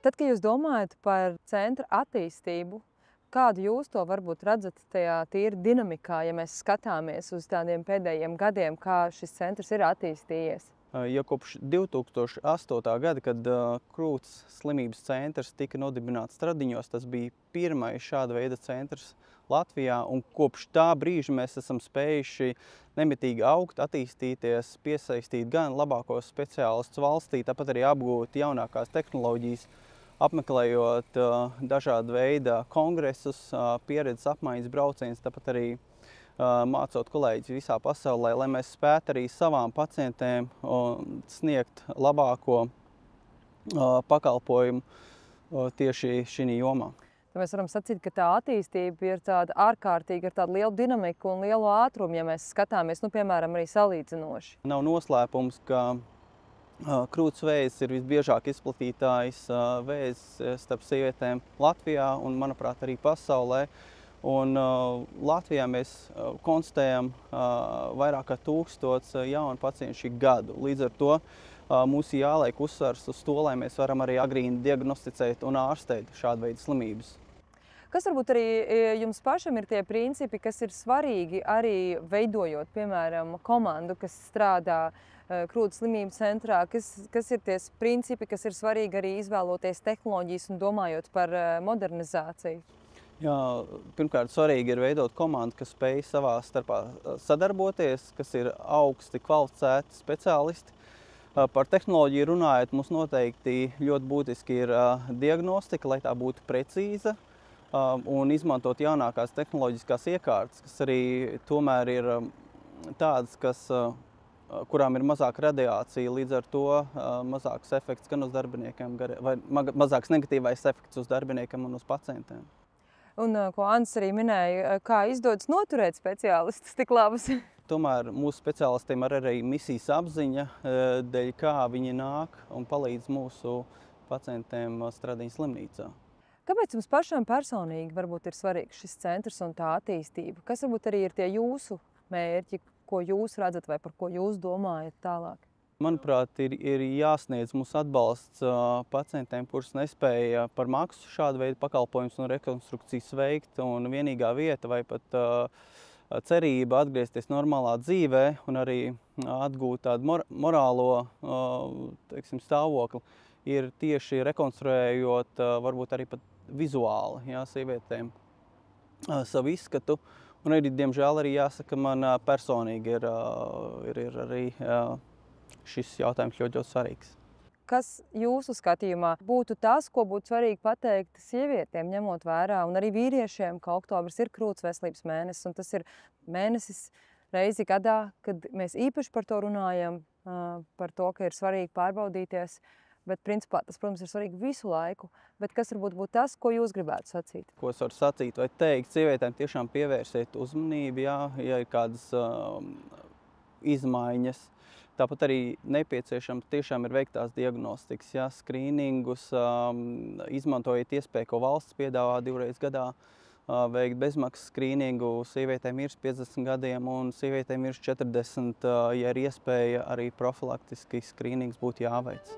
Tad, kad jūs domājat par centra attīstību, kādu jūs to varbūt redzat tajā tīri dinamikā, ja mēs skatāmies uz tādiem pēdējiem gadiem, kā šis centrs ir attīstījies? Jau kopš 2008. gada, kad krūts slimības centrs tika nodibināts Stradiņos, tas bija pirmais šāda veida centrs Latvijā, un kopš tā brīža mēs esam spējuši nemitīgi augt, attīstīties, piesaistīt gan labākos speciālistus valstī, tāpat arī apgūt jaunākās tehnoloģijas, apmeklējot dažādu veidu kongresus, pieredzes apmaiņas braucienus, tāpat arī mācot kolēģis visā pasaulē, lai mēs spētu arī savām pacientēm sniegt labāko pakalpojumu tieši šī jomā. Tad mēs varam sacīt, ka tā attīstība ir tāda ārkārtīga, ar tādu lielu dinamiku un lielu ātrumu, ja mēs skatāmies, piemēram, arī salīdzinoši. Nav noslēpums, ka krūts vēzis ir visbiežāk izplatītājs vēzis starp sievietēm Latvijā un, manuprāt, arī pasaulē. Un Latvijā mēs konstatējam vairāk kā 1000 jaunu pacientu šī gadu. Līdz ar to mums ir jāliek uzsvars uz to, lai mēs varam arī agrīni diagnosticēt un ārstēt šādu veidu slimības. Kas varbūt arī jums pašam ir tie principi, kas ir svarīgi arī veidojot, piemēram, komandu, kas strādā krūts slimību centrā? Kas ir tie principi, kas ir svarīgi arī izvēloties tehnoloģijas un domājot par modernizāciju? Jā, pirmkārt, svarīgi ir veidot komandu, kas spēj savā starpā sadarboties, kas ir augsti kvalificēti speciālisti. Par tehnoloģiju runājot, mums noteikti ļoti būtiski ir diagnostika, lai tā būtu precīza, un izmantot jaunākās tehnoloģiskās iekārtas, kas arī tomēr ir tādas, kurām ir mazāka radiācija, līdz ar to mazāks efekts gan uz darbiniekiem, vai mazāks negatīvais efekts uz darbiniekiem un uz pacientiem. Un, ko Andris arī minēja, kā izdodas noturēt speciālistus tik labus? Tomēr mūsu speciālistiem ir arī misijas apziņa, dēļ kā viņi nāk un palīdz mūsu pacientiem Stradiņas slimnīcā. Kāpēc jums pašam personīgi varbūt ir svarīgs šis centrs un tā attīstība? Kas varbūt arī ir tie jūsu mērķi, ko jūs redzat vai par ko jūs domājat tālāk? Manuprāt, ir jāsniedz mūsu atbalsts pacientiem, kurus nespēja par maksu šādu veidu pakalpojumus un rekonstrukcijas veikt, un vienīgā vieta vai pat cerība atgriezties normālā dzīvē un arī atgūt tādu morālo stāvokli ir tieši rekonstruējot varbūt arī pat vizuāli sievietēm savu izskatu. Un arī, diemžēl, arī jāsaka, man personīgi ir arī šis jautājums ļoti svarīgs. Kas jūsu skatījumā būtu tas, ko būtu svarīgi pateikt sievietēm, ņemot vērā, un arī vīriešiem, ka oktobris ir krūts veselības mēnesis, un tas ir mēnesis reizi gadā, kad mēs īpaši par to runājam, par to, ka ir svarīgi pārbaudīties, bet principā tas, protams, ir svarīgi visu laiku. Bet kas varbūt būtu tas, ko jūs gribētu sacīt? Ko es varu sacīt vai teikt, sievietēm tiešām pievērsiet uzmanību, ja ir kādas izmaiņas. Tāpat arī nepieciešams tiešām ir veikt tās diagnostikas, skrīningus, izmantojiet iespēju, ko valsts piedāvā 2 reizes gadā, veikt bezmaksas skrīningu sievietēm virs 50 gadiem un sievietēm virs 40, ja ir iespēja arī profilaktiski skrīnings būtu jāveic.